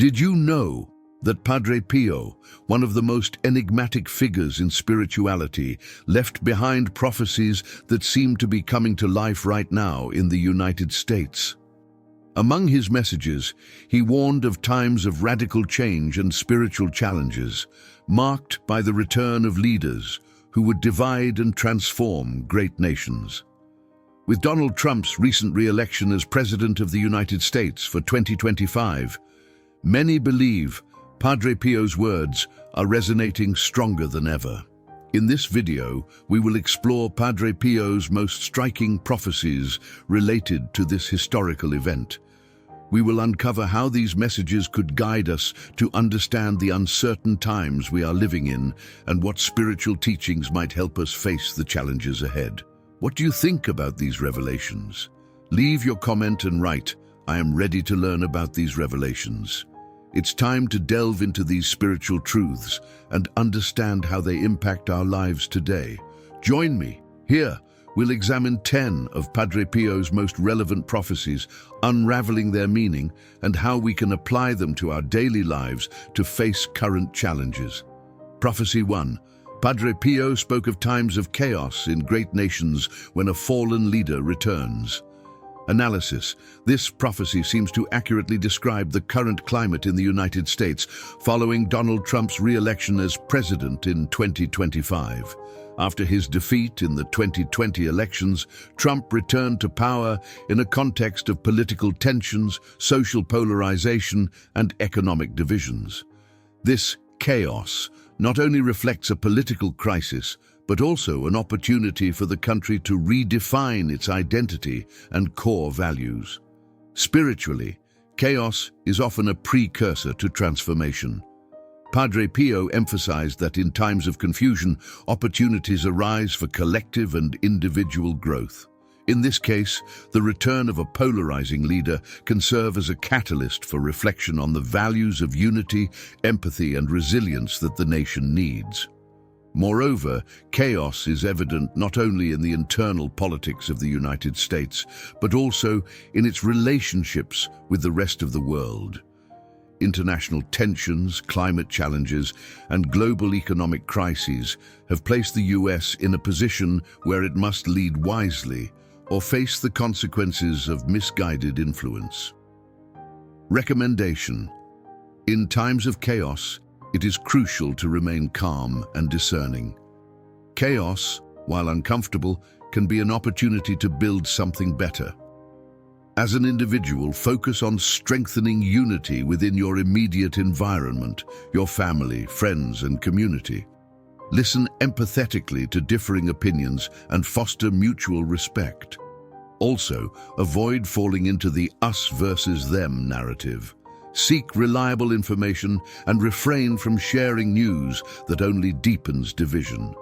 Did you know that Padre Pio, one of the most enigmatic figures in spirituality, left behind prophecies that seem to be coming to life right now in the United States? Among his messages, he warned of times of radical change and spiritual challenges, marked by the return of leaders who would divide and transform great nations. With Donald Trump's recent re-election as President of the United States for 2025, many believe Padre Pio's words are resonating stronger than ever. In this video, we will explore Padre Pio's most striking prophecies related to this historical event. We will uncover how these messages could guide us to understand the uncertain times we are living in and what spiritual teachings might help us face the challenges ahead. What do you think about these revelations? Leave your comment and write, "I am ready to learn about these revelations." It's time to delve into these spiritual truths and understand how they impact our lives today. Join me. Here, we'll examine 10 of Padre Pio's most relevant prophecies, unraveling their meaning and how we can apply them to our daily lives to face current challenges. Prophecy 1. Padre Pio spoke of times of chaos in great nations when a fallen leader returns. Analysis. This prophecy seems to accurately describe the current climate in the United States following Donald Trump's re-election as president in 2025. After his defeat in the 2020 elections, Trump returned to power in a context of political tensions, social polarization, and economic divisions. This chaos not only reflects a political crisis, but also an opportunity for the country to redefine its identity and core values. Spiritually, chaos is often a precursor to transformation. Padre Pio emphasized that in times of confusion, opportunities arise for collective and individual growth. In this case, the return of a polarizing leader can serve as a catalyst for reflection on the values of unity, empathy, and resilience that the nation needs. Moreover, chaos is evident not only in the internal politics of the United States, but also in its relationships with the rest of the world. International tensions, climate challenges, and global economic crises have placed the US in a position where it must lead wisely or face the consequences of misguided influence. Recommendation. In times of chaos, it is crucial to remain calm and discerning. Chaos, while uncomfortable, can be an opportunity to build something better. As an individual, focus on strengthening unity within your immediate environment, your family, friends, and community. Listen empathetically to differing opinions and foster mutual respect. Also, avoid falling into the us versus them narrative. Seek reliable information and refrain from sharing news that only deepens division.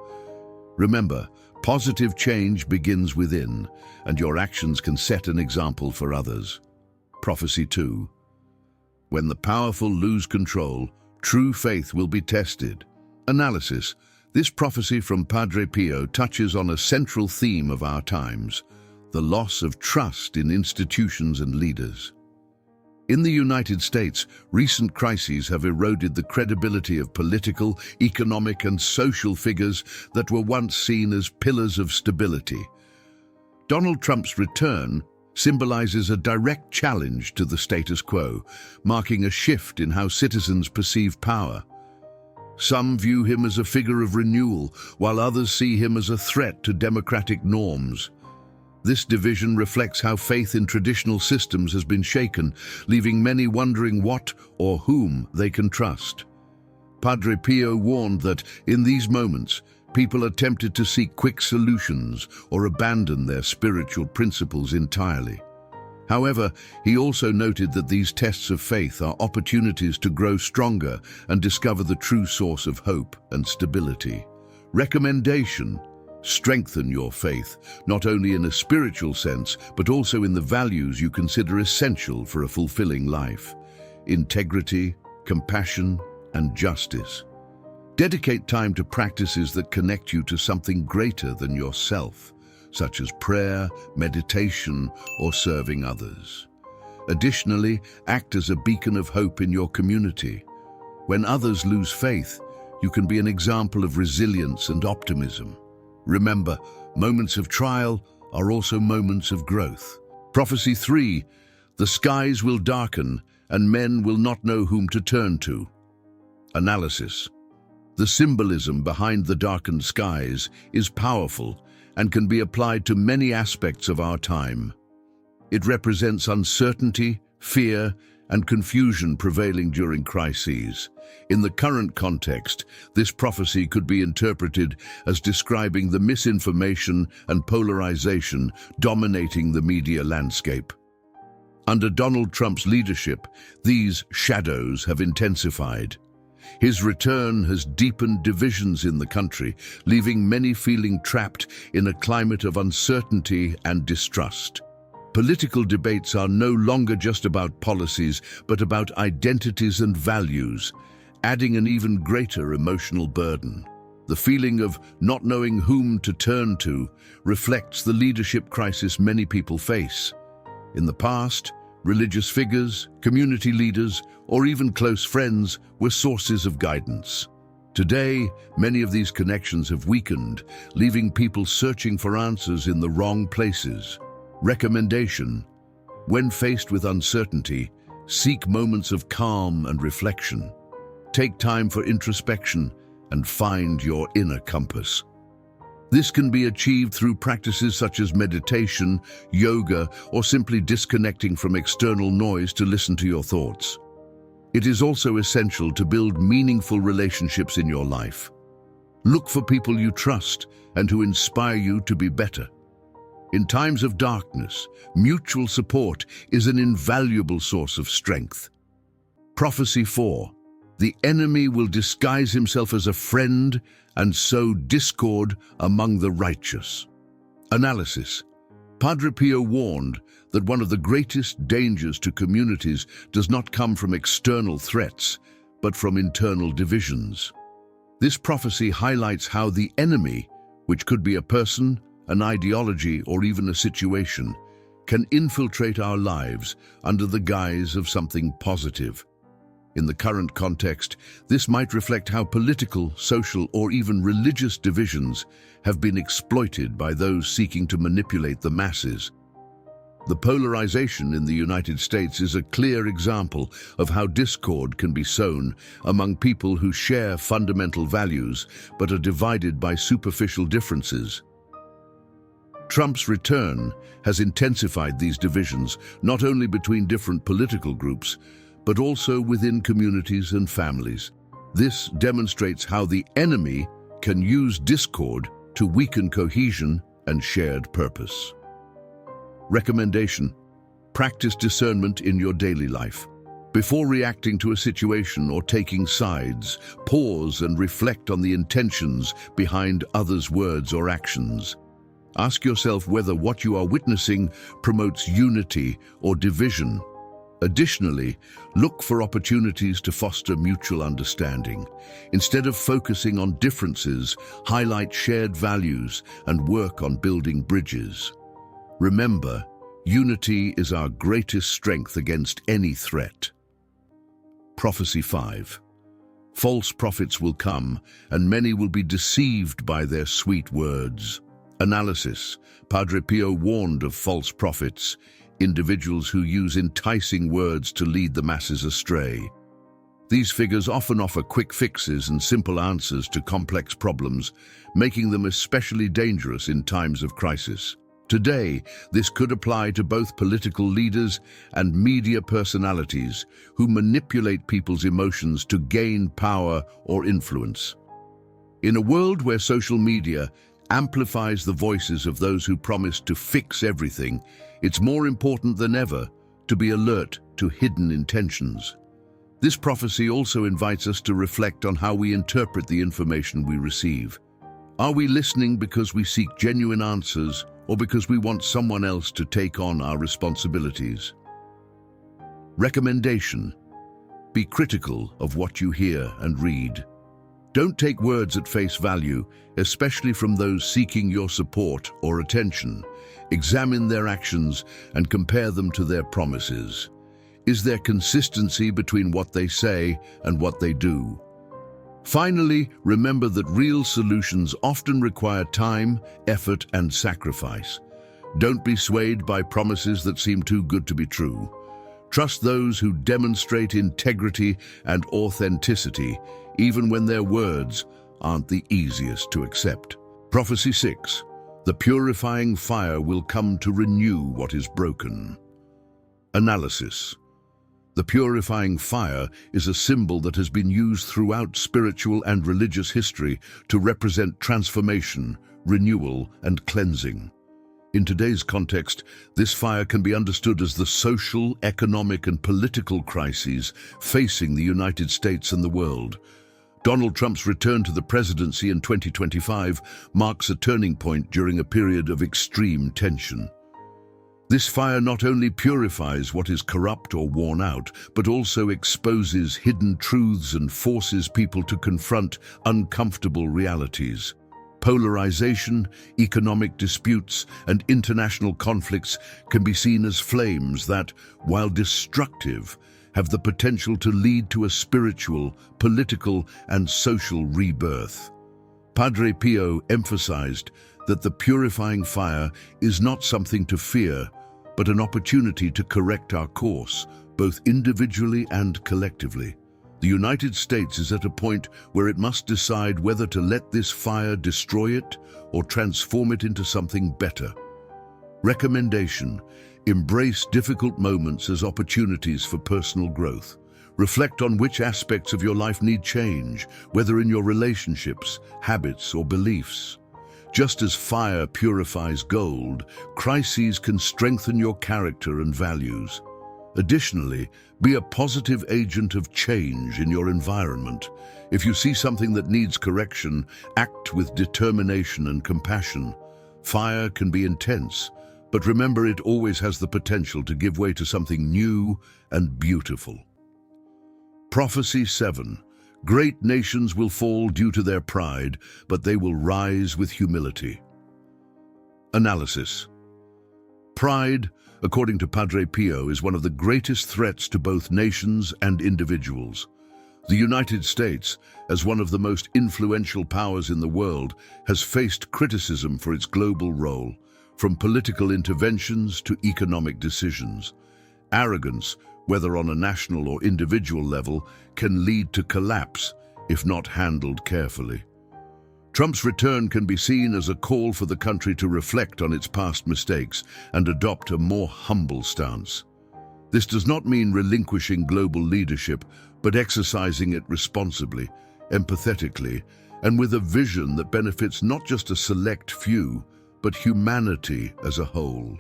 Remember, positive change begins within, and your actions can set an example for others. Prophecy 2. When the powerful lose control, true faith will be tested. Analysis. This prophecy from Padre Pio touches on a central theme of our times: the loss of trust in institutions and leaders. In the United States, recent crises have eroded the credibility of political, economic, and social figures that were once seen as pillars of stability. Donald Trump's return symbolizes a direct challenge to the status quo, marking a shift in how citizens perceive power. Some view him as a figure of renewal, while others see him as a threat to democratic norms. This division reflects how faith in traditional systems has been shaken, leaving many wondering what or whom they can trust. Padre Pio warned that, in these moments, people are tempted to seek quick solutions or abandon their spiritual principles entirely. However, he also noted that these tests of faith are opportunities to grow stronger and discover the true source of hope and stability. Recommendation. Strengthen your faith, not only in a spiritual sense, but also in the values you consider essential for a fulfilling life: integrity, compassion, and justice. Dedicate time to practices that connect you to something greater than yourself, such as prayer, meditation, or serving others. Additionally, act as a beacon of hope in your community. When others lose faith, you can be an example of resilience and optimism. Remember, moments of trial are also moments of growth. Prophecy 3, the skies will darken and men will not know whom to turn to. Analysis. The symbolism behind the darkened skies is powerful and can be applied to many aspects of our time. It represents uncertainty, fear, and confusion prevailing during crises. In the current context, this prophecy could be interpreted as describing the misinformation and polarization dominating the media landscape. Under Donald Trump's leadership, these shadows have intensified. His return has deepened divisions in the country, leaving many feeling trapped in a climate of uncertainty and distrust. Political debates are no longer just about policies, but about identities and values, adding an even greater emotional burden. The feeling of not knowing whom to turn to reflects the leadership crisis many people face. In the past, religious figures, community leaders, or even close friends were sources of guidance. Today, many of these connections have weakened, leaving people searching for answers in the wrong places. Recommendation: when faced with uncertainty, seek moments of calm and reflection. Take time for introspection and find your inner compass. This can be achieved through practices such as meditation, yoga, or simply disconnecting from external noise to listen to your thoughts. It is also essential to build meaningful relationships in your life. Look for people you trust and who inspire you to be better. In times of darkness, mutual support is an invaluable source of strength. Prophecy 4. The enemy will disguise himself as a friend and sow discord among the righteous. Analysis. Padre Pio warned that one of the greatest dangers to communities does not come from external threats, but from internal divisions. This prophecy highlights how the enemy, which could be a person, an ideology, or even a situation, can infiltrate our lives under the guise of something positive. In the current context, this might reflect how political, social, or even religious divisions have been exploited by those seeking to manipulate the masses. The polarization in the United States is a clear example of how discord can be sown among people who share fundamental values but are divided by superficial differences. Trump's return has intensified these divisions, not only between different political groups, but also within communities and families. This demonstrates how the enemy can use discord to weaken cohesion and shared purpose. Recommendation: practice discernment in your daily life. Before reacting to a situation or taking sides, pause and reflect on the intentions behind others' words or actions. Ask yourself whether what you are witnessing promotes unity or division. Additionally, look for opportunities to foster mutual understanding. Instead of focusing on differences, highlight shared values and work on building bridges. Remember, unity is our greatest strength against any threat. Prophecy 5. False prophets will come, and many will be deceived by their sweet words. Analysis. Padre Pio warned of false prophets, individuals who use enticing words to lead the masses astray. These figures often offer quick fixes and simple answers to complex problems, making them especially dangerous in times of crisis. Today, this could apply to both political leaders and media personalities who manipulate people's emotions to gain power or influence. In a world where social media amplifies the voices of those who promise to fix everything, it's more important than ever to be alert to hidden intentions. This prophecy also invites us to reflect on how we interpret the information we receive. Are we listening because we seek genuine answers, or because we want someone else to take on our responsibilities? Recommendation: be critical of what you hear and read. Don't take words at face value, especially from those seeking your support or attention. Examine their actions and compare them to their promises. is there consistency between what they say and what they do. Finally, remember that real solutions often require time, effort, and sacrifice. Don't be swayed by promises that seem too good to be true. Trust those who demonstrate integrity and authenticity, even when their words aren't the easiest to accept. Prophecy 6. The purifying fire will come to renew what is broken. Analysis. The purifying fire is a symbol that has been used throughout spiritual and religious history to represent transformation, renewal, and cleansing. In today's context, this fire can be understood as the social, economic, and political crises facing the United States and the world. Donald Trump's return to the presidency in 2025 marks a turning point during a period of extreme tension. This fire not only purifies what is corrupt or worn out, but also exposes hidden truths and forces people to confront uncomfortable realities. Polarization, economic disputes, and international conflicts can be seen as flames that, while destructive, have the potential to lead to a spiritual, political, and social rebirth. Padre Pio emphasized that the purifying fire is not something to fear, but an opportunity to correct our course, both individually and collectively. The United States is at a point where it must decide whether to let this fire destroy it or transform it into something better. Recommendation: embrace difficult moments as opportunities for personal growth. Reflect on which aspects of your life need change, whether in your relationships, habits, or beliefs. Just as fire purifies gold, crises can strengthen your character and values. Additionally, be a positive agent of change in your environment. If you see something that needs correction, act with determination and compassion. Fire can be intense, but remember it always has the potential to give way to something new and beautiful. Prophecy 7. Great nations will fall due to their pride, but they will rise with humility. Analysis. Pride, according to Padre Pio, is one of the greatest threats to both nations and individuals. The United States, as one of the most influential powers in the world, has faced criticism for its global role, from political interventions to economic decisions. Arrogance, whether on a national or individual level, can lead to collapse if not handled carefully. Trump's return can be seen as a call for the country to reflect on its past mistakes and adopt a more humble stance. This does not mean relinquishing global leadership, but exercising it responsibly, empathetically, and with a vision that benefits not just a select few, but humanity as a whole.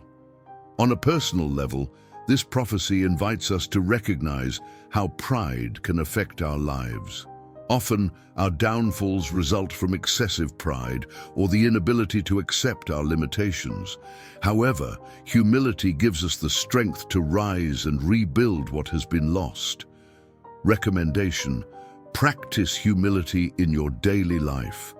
On a personal level, this prophecy invites us to recognize how pride can affect our lives. Often, our downfalls result from excessive pride or the inability to accept our limitations. However, humility gives us the strength to rise and rebuild what has been lost. Recommendation: practice humility in your daily life.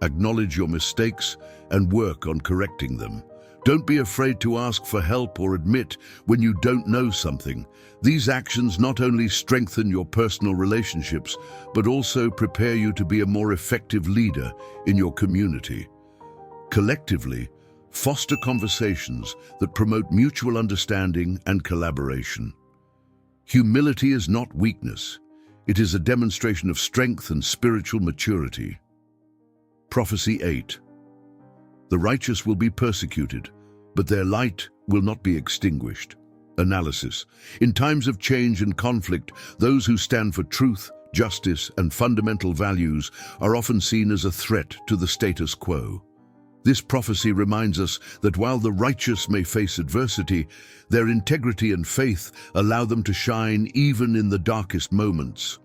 Acknowledge your mistakes and work on correcting them. Don't be afraid to ask for help or admit when you don't know something. These actions not only strengthen your personal relationships, but also prepare you to be a more effective leader in your community. Collectively, foster conversations that promote mutual understanding and collaboration. Humility is not weakness. It is a demonstration of strength and spiritual maturity. Prophecy 8. The righteous will be persecuted, but their light will not be extinguished. Analysis. In times of change and conflict, those who stand for truth, justice, and fundamental values are often seen as a threat to the status quo. This prophecy reminds us that while the righteous may face adversity, their integrity and faith allow them to shine even in the darkest moments.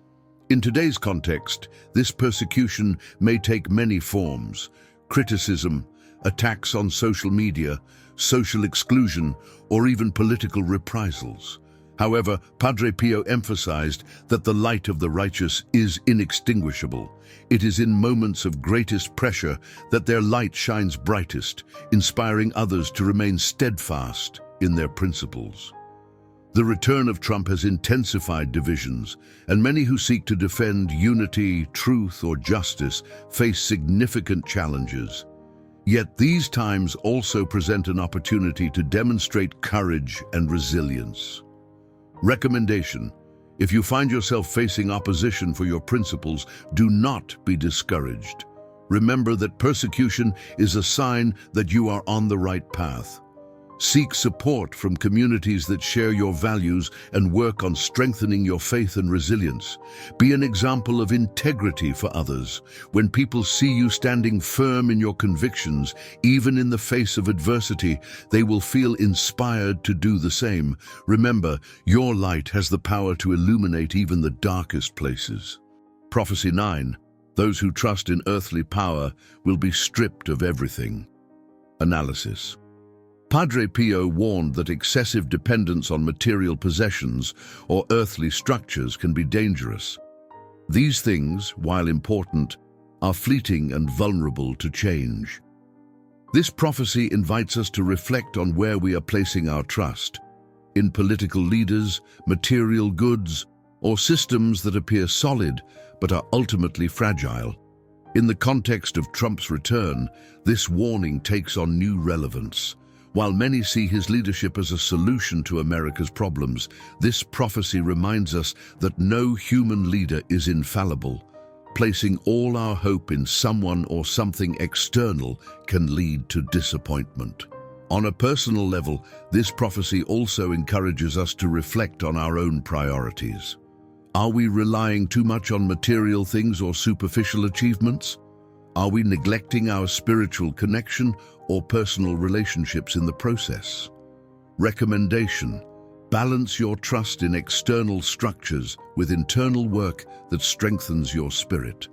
In today's context, this persecution may take many forms: criticism, attacks on social media, social exclusion, or even political reprisals. However, Padre Pio emphasized that the light of the righteous is inextinguishable. It is in moments of greatest pressure that their light shines brightest, inspiring others to remain steadfast in their principles. The return of Trump has intensified divisions, and many who seek to defend unity, truth, or justice face significant challenges. Yet these times also present an opportunity to demonstrate courage and resilience. Recommendation: if you find yourself facing opposition for your principles, do not be discouraged. Remember that persecution is a sign that you are on the right path. Seek support from communities that share your values and work on strengthening your faith and resilience. Be an example of integrity for others. When people see you standing firm in your convictions, even in the face of adversity, they will feel inspired to do the same. Remember, your light has the power to illuminate even the darkest places. Prophecy 9. Those who trust in earthly power will be stripped of everything. Analysis. Padre Pio warned that excessive dependence on material possessions or earthly structures can be dangerous. These things, while important, are fleeting and vulnerable to change. This prophecy invites us to reflect on where we are placing our trust: in political leaders, material goods, or systems that appear solid but are ultimately fragile. In the context of Trump's return, this warning takes on new relevance. While many see his leadership as a solution to America's problems, this prophecy reminds us that no human leader is infallible. Placing all our hope in someone or something external can lead to disappointment. On a personal level, this prophecy also encourages us to reflect on our own priorities. Are we relying too much on material things or superficial achievements? Are we neglecting our spiritual connection or personal relationships in the process? Recommendation: balance your trust in external structures with internal work that strengthens your spirit.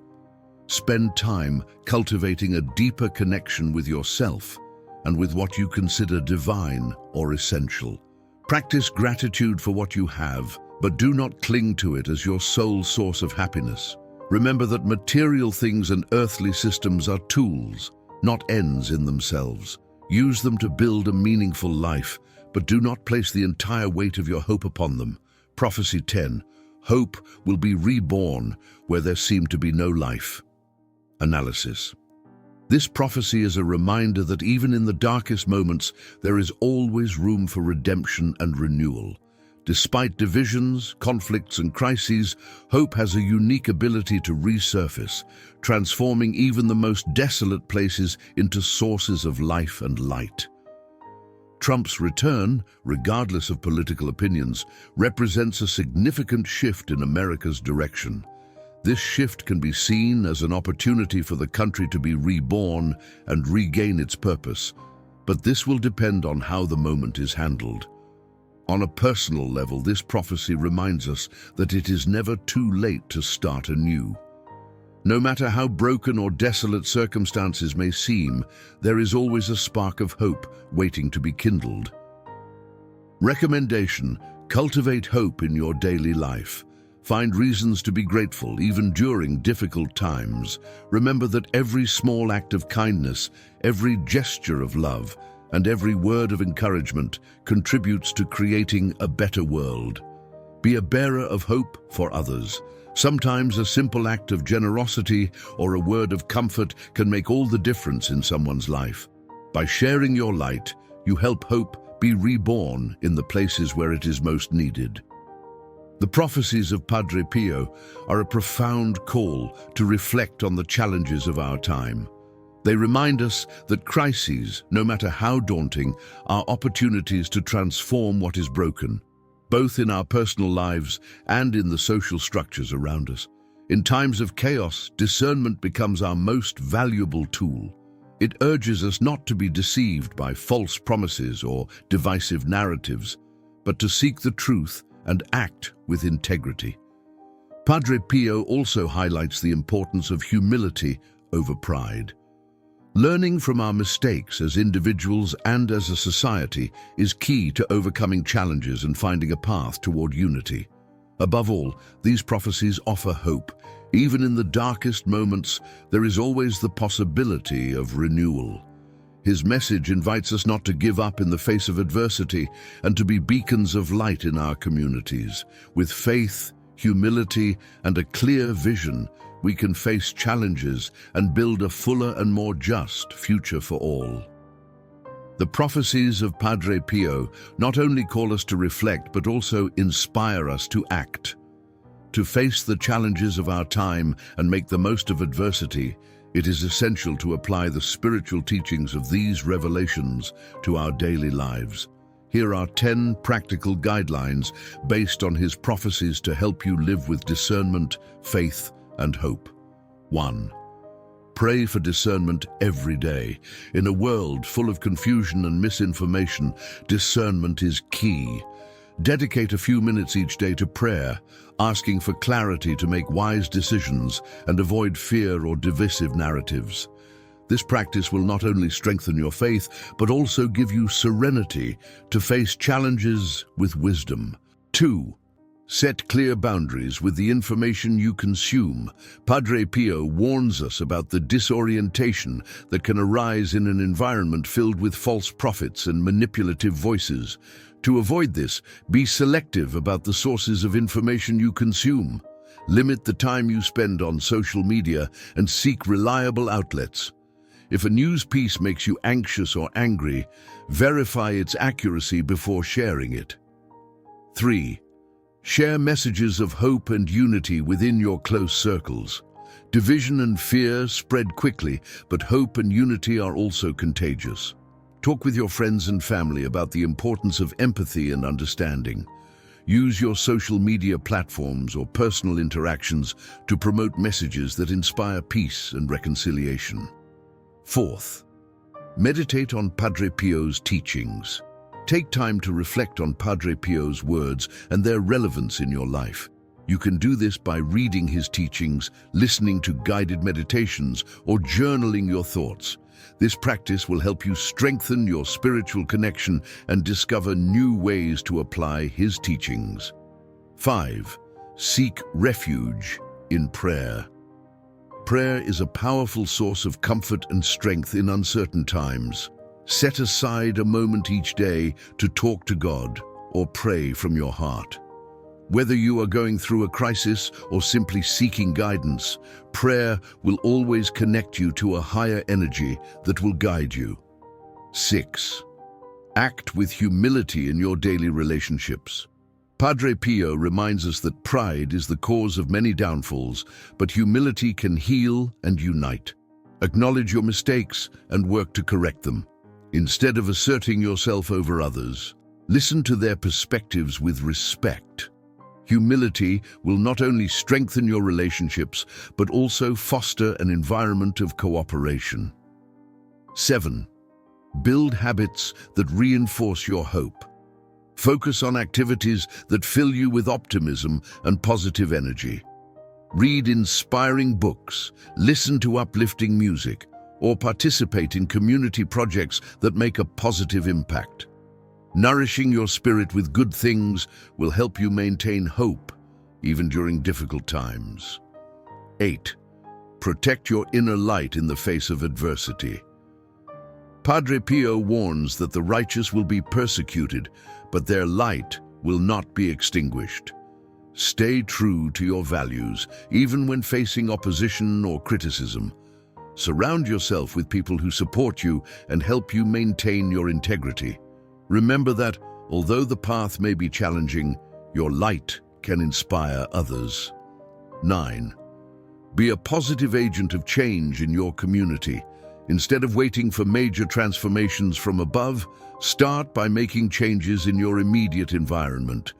Spend time cultivating a deeper connection with yourself and with what you consider divine or essential. Practice gratitude for what you have, but do not cling to it as your sole source of happiness. Remember that material things and earthly systems are tools, not ends in themselves. Use them to build a meaningful life, but do not place the entire weight of your hope upon them. Prophecy 10. Hope will be reborn where there seemed to be no life. Analysis. This prophecy is a reminder that even in the darkest moments, there is always room for redemption and renewal. Despite divisions, conflicts, and crises, hope has a unique ability to resurface, transforming even the most desolate places into sources of life and light. Trump's return, regardless of political opinions, represents a significant shift in America's direction. This shift can be seen as an opportunity for the country to be reborn and regain its purpose, but this will depend on how the moment is handled. On a personal level, this prophecy reminds us that it is never too late to start anew. No matter how broken or desolate circumstances may seem, there is always a spark of hope waiting to be kindled. Recommendation: cultivate hope in your daily life. Find reasons to be grateful even during difficult times. Remember that every small act of kindness, every gesture of love, and every word of encouragement contributes to creating a better world. Be a bearer of hope for others. Sometimes a simple act of generosity or a word of comfort can make all the difference in someone's life. By sharing your light, you help hope be reborn in the places where it is most needed. The prophecies of Padre Pio are a profound call to reflect on the challenges of our time. They remind us that crises, no matter how daunting, are opportunities to transform what is broken, both in our personal lives and in the social structures around us. In times of chaos, discernment becomes our most valuable tool. It urges us not to be deceived by false promises or divisive narratives, but to seek the truth and act with integrity. Padre Pio also highlights the importance of humility over pride. Learning from our mistakes as individuals and as a society is key to overcoming challenges and finding a path toward unity. Above all, these prophecies offer hope. Even in the darkest moments, there is always the possibility of renewal. His message invites us not to give up in the face of adversity and to be beacons of light in our communities. With faith, humility, and a clear vision, we can face challenges and build a fuller and more just future for all. The prophecies of Padre Pio not only call us to reflect but also inspire us to act. To face the challenges of our time and make the most of adversity, it is essential to apply the spiritual teachings of these revelations to our daily lives. Here are 10 practical guidelines based on his prophecies to help you live with discernment, faith, and hope. 1. Pray for discernment every day. In a world full of confusion and misinformation, discernment is key. Dedicate a few minutes each day to prayer, asking for clarity to make wise decisions and avoid fear or divisive narratives. This practice will not only strengthen your faith, but also give you serenity to face challenges with wisdom. 2. Set clear boundaries with the information you consume. Padre Pio warns us about the disorientation that can arise in an environment filled with false prophets and manipulative voices. To avoid this, be selective about the sources of information you consume. Limit the time you spend on social media and seek reliable outlets. If a news piece makes you anxious or angry, verify its accuracy before sharing it. 3. Share messages of hope and unity within your close circles. Division and fear spread quickly, but hope and unity are also contagious. Talk with your friends and family about the importance of empathy and understanding. Use your social media platforms or personal interactions to promote messages that inspire peace and reconciliation. 4th, meditate on Padre Pio's teachings. Take time to reflect on Padre Pio's words and their relevance in your life. You can do this by reading his teachings, listening to guided meditations, or journaling your thoughts. This practice will help you strengthen your spiritual connection and discover new ways to apply his teachings. 5. Seek refuge in prayer. Prayer is a powerful source of comfort and strength in uncertain times. Set aside a moment each day to talk to God or pray from your heart. Whether you are going through a crisis or simply seeking guidance, prayer will always connect you to a higher energy that will guide you. 6. Act with humility in your daily relationships. Padre Pio reminds us that pride is the cause of many downfalls, but humility can heal and unite. Acknowledge your mistakes and work to correct them. Instead of asserting yourself over others, listen to their perspectives with respect. Humility will not only strengthen your relationships, but also foster an environment of cooperation. 7. Build habits that reinforce your hope. Focus on activities that fill you with optimism and positive energy. Read inspiring books, listen to uplifting music, or participate in community projects that make a positive impact. Nourishing your spirit with good things will help you maintain hope, even during difficult times. 8. Protect your inner light in the face of adversity. Padre Pio warns that the righteous will be persecuted, but their light will not be extinguished. Stay true to your values, even when facing opposition or criticism. Surround yourself with people who support you and help you maintain your integrity. Remember that, although the path may be challenging, your light can inspire others. 9. Be a positive agent of change in your community. Instead of waiting for major transformations from above, start by making changes in your immediate environment.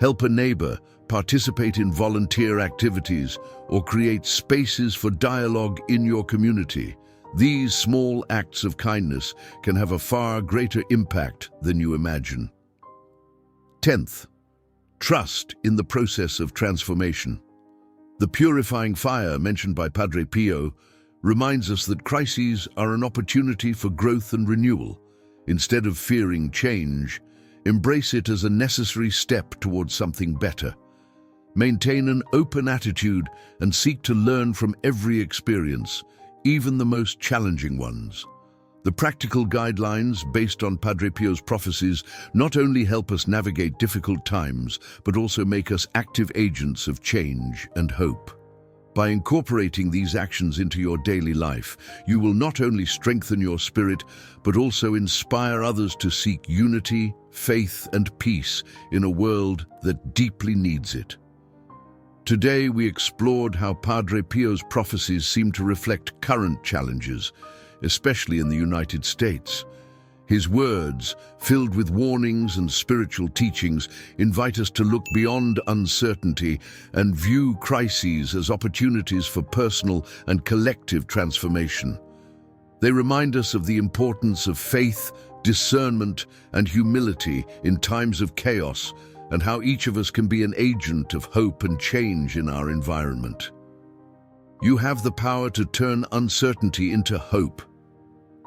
Help a neighbor, participate in volunteer activities, or create spaces for dialogue in your community. These small acts of kindness can have a far greater impact than you imagine. 10th, trust in the process of transformation. The purifying fire mentioned by Padre Pio reminds us that crises are an opportunity for growth and renewal. Instead of fearing change, embrace it as a necessary step towards something better. Maintain an open attitude and seek to learn from every experience, even the most challenging ones. The practical guidelines based on Padre Pio's prophecies not only help us navigate difficult times, but also make us active agents of change and hope. By incorporating these actions into your daily life, you will not only strengthen your spirit, but also inspire others to seek unity, faith, and peace in a world that deeply needs it. Today, we explored how Padre Pio's prophecies seem to reflect current challenges, especially in the United States. His words, filled with warnings and spiritual teachings, invite us to look beyond uncertainty and view crises as opportunities for personal and collective transformation. They remind us of the importance of faith, discernment, and humility in times of chaos, and how each of us can be an agent of hope and change in our environment. You have the power to turn uncertainty into hope.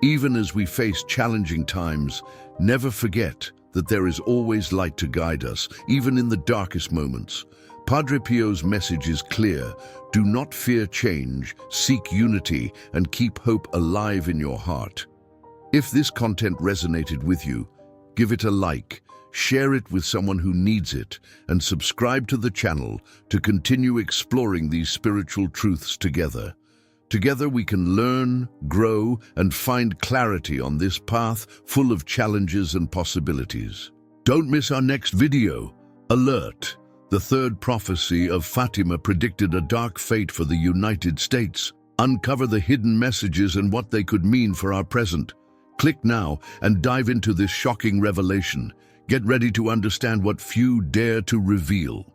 Even as we face challenging times, never forget that there is always light to guide us, even in the darkest moments. Padre Pio's message is clear: do not fear change, seek unity, and keep hope alive in your heart. If this content resonated with you, give it a like, share it with someone who needs it, and subscribe to the channel to continue exploring these spiritual truths together. Together we can learn, grow, and find clarity on this path full of challenges and possibilities. Don't miss our next video. Alert! The third prophecy of Fatima predicted a dark fate for the United States. Uncover the hidden messages and what they could mean for our present. Click now and dive into this shocking revelation. Get ready to understand what few dare to reveal.